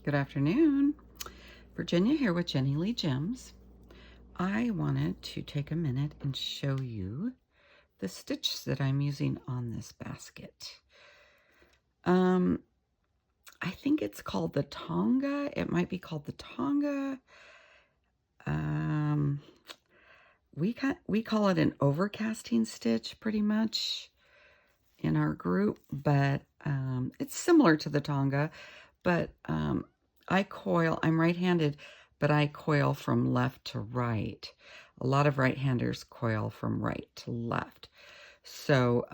Good afternoon. Virginia here with Jenny Lee Gems. I wanted to take a minute and show you the stitch that I'm using on this basket. I think it's called the Tonga. It might be called the Tonga. We call it an overcasting stitch pretty much in our group, but it's similar to the Tonga, but I'm right-handed, but I coil from left to right. A lot of right-handers coil from right to left. So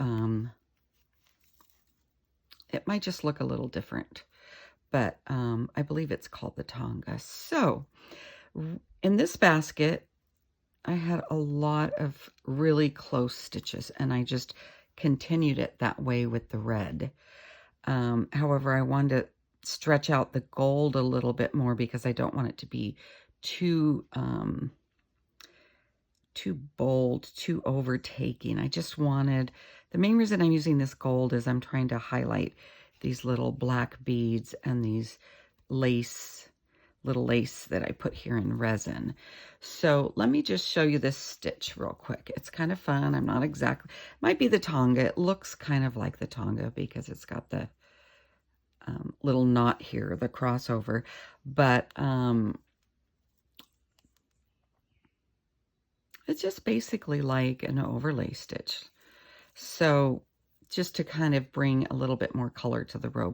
it might just look a little different, but I believe it's called the Tonga. So in this basket, I had a lot of really close stitches, and I just continued it that way with the red. However, I wanted to stretch out the gold a little bit more because I don't want it to be too bold, too overtaking. I just wanted, the main reason I'm using this gold is I'm trying to highlight these little black beads and these little lace that I put here in resin. So let me just show you this stitch real quick. It's kind of fun. I'm not exactly, might be the Tonga. It looks kind of like the Tonga because it's got the little knot here, the crossover, but it's just basically like an overlay stitch. So just to kind of bring a little bit more color to the row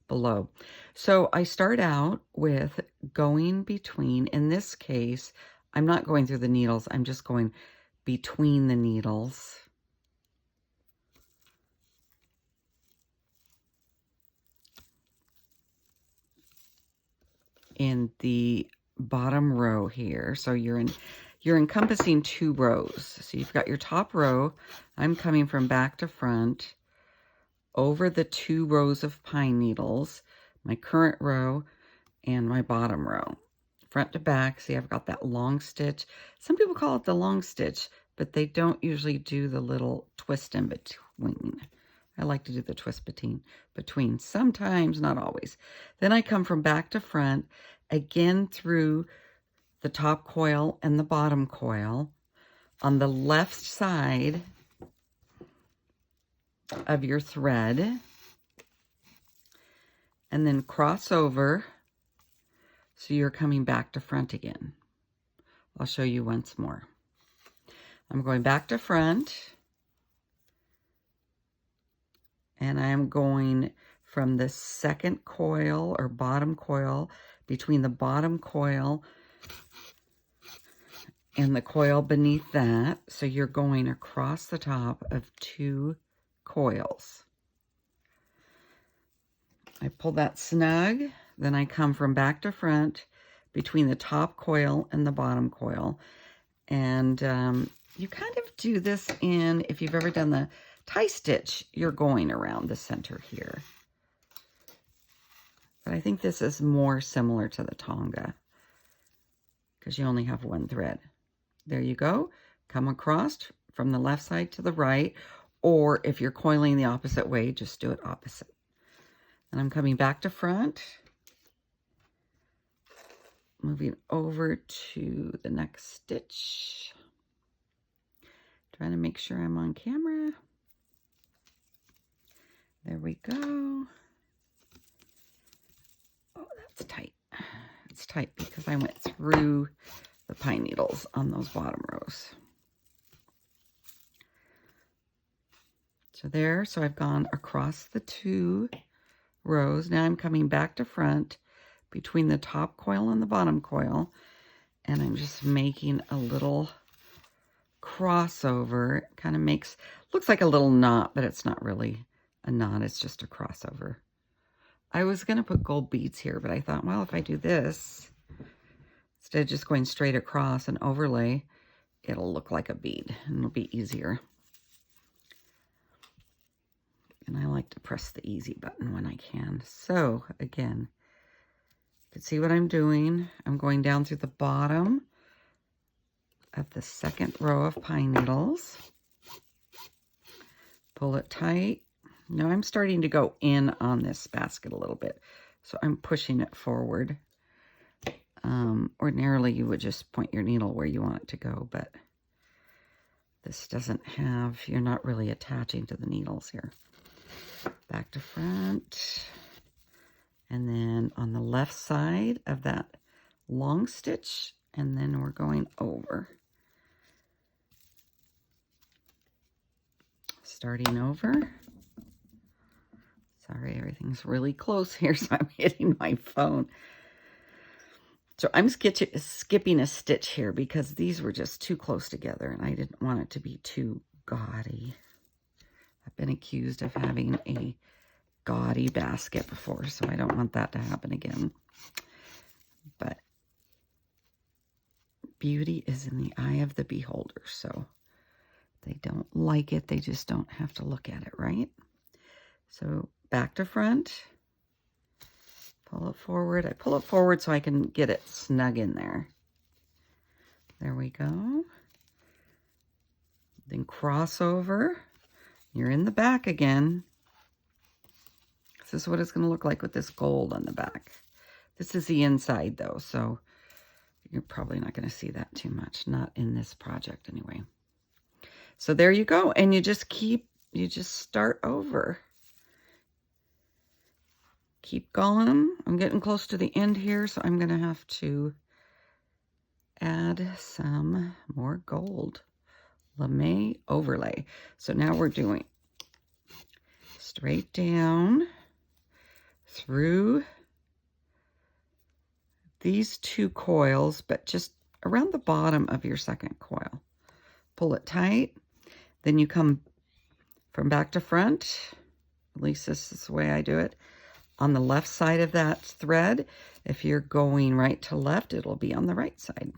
below. So I start out with going between, in this case, I'm not going through the needles, I'm just going between the needles. In the bottom row here. So you're encompassing 2 rows. So you've got your top row. I'm coming from back to front over the 2 rows of pine needles, my current row and my bottom row. Front to back. See, I've got that long stitch. Some people call it the long stitch, but they don't usually do the little twist in between. I like to do the twist between, sometimes, not always. Then I come from back to front, again through the top coil and the bottom coil on the left side of your thread, and then cross over, so you're coming back to front again. I'll show you once more. I'm going back to front, and I'm going from the second coil or bottom coil, between the bottom coil and the coil beneath that. So you're going across the top of 2 coils. I pull that snug, then I come from back to front between the top coil and the bottom coil. And you kind of do this in, if you've ever done the tie stitch, you're going around the center here. But I think this is more similar to the Tonga because you only have 1 thread. There you go. Come across from the left side to the right, or if you're coiling the opposite way, just do it opposite. And I'm coming back to front, moving over to the next stitch. Trying to make sure I'm on camera. There we go. Oh, that's tight. It's tight because I went through the pine needles on those bottom rows. So there, so I've gone across the 2 rows. Now I'm coming back to front between the top coil and the bottom coil, and I'm just making a little crossover. It kind of looks like a little knot, but it's not really a knot, it's just a crossover. I was going to put gold beads here, but I thought, well, if I do this, instead of just going straight across and overlay, it'll look like a bead, and it'll be easier. And I like to press the easy button when I can. So, again, you can see what I'm doing. I'm going down through the bottom of the second row of pine needles. Pull it tight. Now I'm starting to go in on this basket a little bit So I'm pushing it forward. Ordinarily, you would just point your needle where you want it to go, but this doesn't have, you're not really attaching to the needles here. Back to front. And then on the left side of that long stitch, and then we're going over. Starting over. Sorry, everything's really close here, so I'm hitting my phone. So I'm skipping a stitch here because these were just too close together and I didn't want it to be too gaudy. I've been accused of having a gaudy basket before, so I don't want that to happen again. But beauty is in the eye of the beholder, so if they don't like it, they just don't have to look at it, right? So back to front. Pull it forward. I pull it forward so I can get it snug in there. There we go. Then cross over. You're in the back again. This is what it's going to look like with this gold on the back. This is the inside though, so you're probably not going to see that too much. Not in this project anyway. So there you go. And you just start over. Keep going. I'm getting close to the end here, so I'm going to have to add some more gold. Lame overlay. So now we're doing straight down through these two coils, but just around the bottom of your second coil. Pull it tight. Then you come from back to front. At least this is the way I do it. On the left side of that thread. If you're going right to left, it'll be on the right side.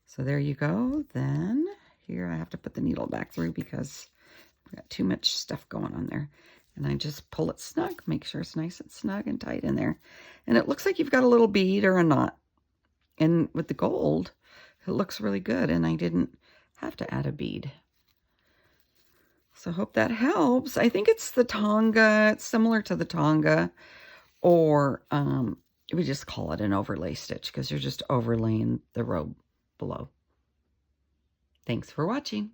So there you go. Then here I have to put the needle back through because I've got too much stuff going on there. And I just pull it snug, make sure it's nice and snug and tight in there. And it looks like you've got a little bead or a knot. And with the gold, it looks really good. And I didn't have to add a bead. So I hope that helps. I think it's the Tonga. It's similar to the Tonga. Or we just call it an overlay stitch because you're just overlaying the row below. Thanks for watching.